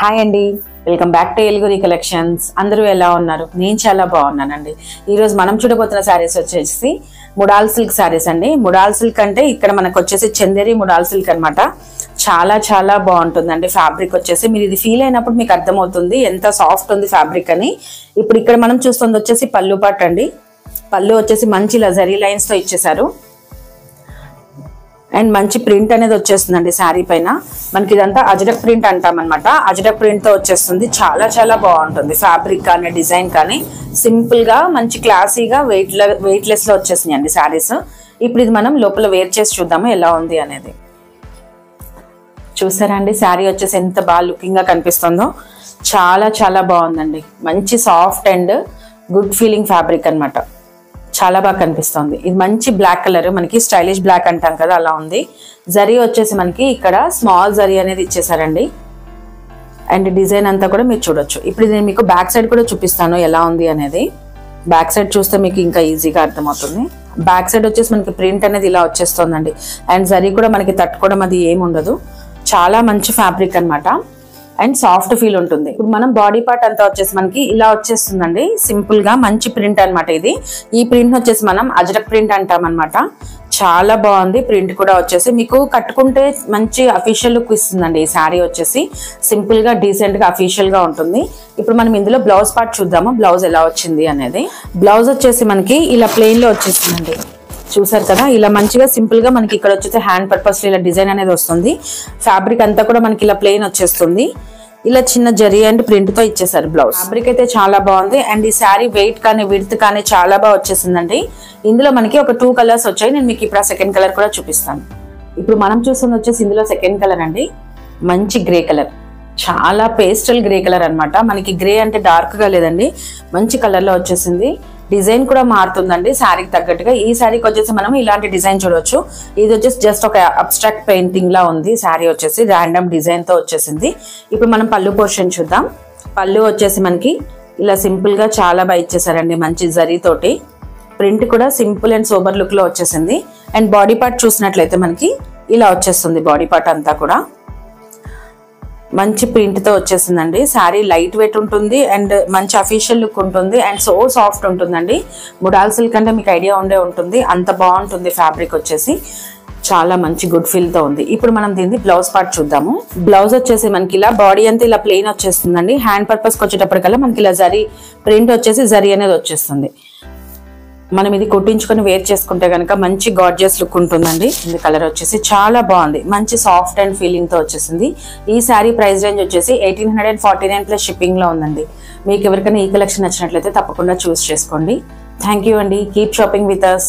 Hi అండి, welcome back to ఎల్గురి collections. అందరూ ఎలా ఉన్నారు? నేను చాలా బాగున్నానండి. ఈరోజు మనం చూడబోతున్న శారీస్ వచ్చేసి ముడాల్ సిల్క్ శారీస్ అండి. ముడాల్ సిల్క్ అంటే ఇక్కడ మనకు వచ్చేసి చందేరి ముడాల్ సిల్క్ అనమాట. చాలా చాలా బాగుంటుందండి. ఫ్యాబ్రిక్ వచ్చేసి మీరు ఇది ఫీల్ అయినప్పుడు మీకు అర్థమవుతుంది ఎంత సాఫ్ట్ ఉంది ఫ్యాబ్రిక్ అని. ఇప్పుడు ఇక్కడ మనం చూస్తుంది వచ్చేసి పళ్ళు పాట్ అండి. పళ్ళు వచ్చేసి మంచి లజరీ లైన్స్ తో ఇచ్చేసారు అండ్ మంచి ప్రింట్ అనేది వచ్చేస్తుందండి శారీ పైన. మనకి ఇదంతా అజరక్ ప్రింట్ అంటాం అనమాట. అజరక్ ప్రింట్ తో వచ్చేస్తుంది. చాలా చాలా బాగుంటుంది ఫ్యాబ్రిక్ కానీ డిజైన్ కానీ. సింపుల్ గా మంచి క్లాసీగా వెయిట్లెస్ లో వచ్చేసినాయి అండి శారీస్. ఇప్పుడు ఇది మనం లోపల వేర్ చేసి చూద్దాము ఎలా ఉంది అనేది. చూసారా అండి, శారీ వచ్చేసి ఎంత బాగా లుకింగ్ గా కనిపిస్తుందో. చాలా చాలా బాగుందండి. మంచి soft and good feeling fabric అనమాట. చాలా బాగా కనిపిస్తుంది. ఇది మంచి బ్లాక్ కలర్, మనకి స్టైలిష్ బ్లాక్ అంటాం కదా అలా ఉంది. జరీ వచ్చేసి మనకి ఇక్కడ స్మాల్ జరీ అనేది ఇచ్చేసారండి అండ్ డిజైన్ అంతా కూడా మీరు చూడొచ్చు. ఇప్పుడు నేను మీకు బ్యాక్ సైడ్ కూడా చూపిస్తాను ఎలా ఉంది అనేది. బ్యాక్ సైడ్ చూస్తే మీకు ఇంకా ఈజీగా అర్థమవుతుంది. బ్యాక్ సైడ్ వచ్చేసి మనకి ప్రింట్ అనేది ఇలా వచ్చేస్తుందండి అండ్ జరీ కూడా మనకి తట్టుకోవడం అది ఏమి ఉండదు. చాలా మంచి ఫ్యాబ్రిక్ అనమాట అండ్ సాఫ్ట్ ఫీల్ ఉంటుంది. ఇప్పుడు మనం బాడీ పార్ట్ అంతా వచ్చేసి మనకి ఇలా వచ్చేస్తుందండి. సింపుల్ గా మంచి ప్రింట్ అనమాట ఇది. ఈ ప్రింట్ వచ్చేసి మనం అజరక్ ప్రింట్ అంటాం అనమాట. చాలా బాగుంది. ప్రింట్ కూడా వచ్చేసి మీకు కట్టుకుంటే మంచి అఫీషియల్ లుక్ ఇస్తుందండి. ఈ శారీ వచ్చేసి సింపుల్ గా డీసెంట్ గా అఫీషియల్ గా ఉంటుంది. ఇప్పుడు మనం ఇందులో బ్లౌజ్ పార్ట్ చూద్దాము, బ్లౌజ్ ఎలా వచ్చింది అనేది. బ్లౌజ్ వచ్చేసి మనకి ఇలా ప్లెయిన్ లో వచ్చేసిందండి. చూసారు కదా, ఇలా మంచిగా సింపుల్ గా మనకి ఇక్కడ వచ్చేసి హ్యాండ్ పర్పస్ ఇలా డిజైన్ అనేది వస్తుంది. ఫ్యాబ్రిక్ అంతా కూడా మనకి ఇలా ప్లెయిన్ వచ్చేస్తుంది. ఇలా చిన్న జరీ అండ్ ప్రింట్ తో ఇచ్చేసారు బ్లౌజ్. ఫ్యాబ్రిక్ అయితే చాలా బాగుంది అండ్ ఈ శారీ వెయిట్ కానీ విడ్త్ కానీ చాలా బాగా వచ్చేసిందండి. ఇందులో మనకి ఒక 2 కలర్స్ వచ్చాయి. నేను మీకు ఇప్పుడు సెకండ్ కలర్ కూడా చూపిస్తాను. ఇప్పుడు మనం చూస్తుంది వచ్చేసి ఇందులో సెకండ్ కలర్ అండి. మంచి గ్రే కలర్, చాలా పేస్టల్ గ్రే కలర్ అనమాట. మనకి గ్రే అంటే డార్క్ గా లేదండి, మంచి కలర్ లో వచ్చేసింది. డిజైన్ కూడా మారుతుందండి శారీకి తగ్గట్టుగా. ఈ శారీకి వచ్చేసి మనం ఇలాంటి డిజైన్ చూడొచ్చు. ఇది వచ్చేసి జస్ట్ ఒక అబ్స్ట్రాక్ట్ పెయింటింగ్ లా ఉంది. శారీ వచ్చేసి ర్యాండమ్ డిజైన్ తో వచ్చేసింది. ఇప్పుడు మనం పళ్ళు పోర్షన్ చూద్దాం. పళ్ళు వచ్చేసి మనకి ఇలా సింపుల్ గా చాలా బాగా ఇచ్చేసారండి. మంచి జరీ తోటి ప్రింట్ కూడా సింపుల్ అండ్ సోబర్ లుక్ లో వచ్చేసింది. అండ్ బాడీ పార్ట్ చూసినట్లయితే మనకి ఇలా వచ్చేస్తుంది. బాడీ పార్ట్ అంతా కూడా మంచి ప్రింట్ తో వచ్చేసిందండి. శారీ లైట్ వెయిట్ ఉంటుంది అండ్ మంచి అఫీషియల్ లుక్ ఉంటుంది అండ్ సో సాఫ్ట్ ఉంటుందండి. ముడాల్ సిల్క్ అంటే మీకు ఐడియా ఉండే ఉంటుంది, అంత బాగుంటుంది ఫ్యాబ్రిక్ వచ్చేసి. చాలా మంచి గుడ్ ఫీల్ తో ఉంది. ఇప్పుడు మనం దీన్ని బ్లౌజ్ పార్ట్ చూద్దాము. బ్లౌజ్ వచ్చేసి మనకి ఇలా బాడీ అంతా ఇలా ప్లెయిన్ వచ్చేస్తుందండి. హ్యాండ్ పర్పస్ కి వచ్చేటప్పటికల్లా మనకి ఇలా జరీ ప్రింట్ వచ్చేసి జరీ అనేది వచ్చేస్తుంది. మనం ఇది కుట్టించుకొని వేర్ చేసుకుంటే కనుక మంచి గార్జియస్ లుక్ ఉంటుందండి. ఇది కలర్ వచ్చేసి చాలా బాగుంది. మంచి సాఫ్ట్ అండ్ ఫీలింగ్ తో వచ్చేసింది. ఈ శారీ ప్రైస్ రేంజ్ వచ్చేసి 1849 ప్లస్ షిప్పింగ్ లో ఉందండి. మీకు ఎవరికైనా ఈ కలెక్షన్ నచ్చినట్లయితే తప్పకుండా చూస్ చేసుకోండి. థ్యాంక్ యూ అండి. Keep shopping with us.